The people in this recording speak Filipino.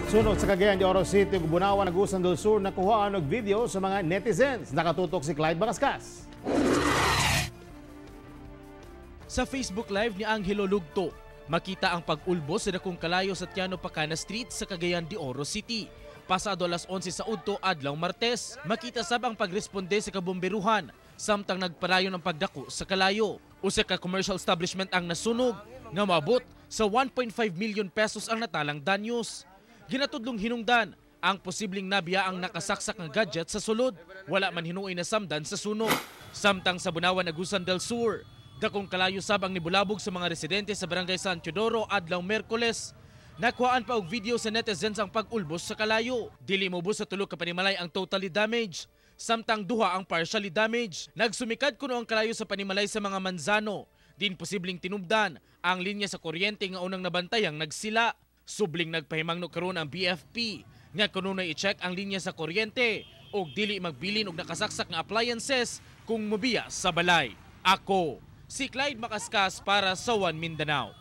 Sunod sa Cagayan de Oro City, Bunawan, Agusan del Sur, nakuha ang video sa mga netizens. Nakatutok si Clyde Bagascas. Sa Facebook Live ni Angelo Lugto, makita ang pag-ulbo sa dakong kalayo sa Tiano Pacana Street sa Cagayan de Oro City. Pasado alas 11 sa udto adlaw Martes, makita sab ang pagresponde sa kabomberuhan samtang nagparayon ang pagdako sa kalayo. Usa ka commercial establishment ang nasunog nga maabot sa 1.5 million pesos ang natalang danyos. Ginatudlong hinungdan ang posibleng nabiya ang nakasaksak ng gadget sa sulod. Wala man hinuoy na samdan sa sunog. Samtang sa Bunawan, Agusan del Sur, dakong kalayo sab ang nibulabog sa mga residente sa Barangay San Teodoro adlaw Merkoles. Nakuhaan pa og video sa netizens ang pag-ulbos sa kalayo. Dili mubos sa tulo ka panimalay ang totally damaged, samtang duha ang partially damaged. Nagsumikad kuno ang kalayo sa panimalay sa mga manzano. Din posibleng tinubdan ang linya sa kuryente nga unang nabantayang nagsila. Subling nagpahimangno karon ang BFP nga kanunay i-check ang linya sa kuryente ug dili magbilin og nakasaksak nga appliances kung mobiya sa balay. Ako si Clyde Bagascas para sa One Mindanao.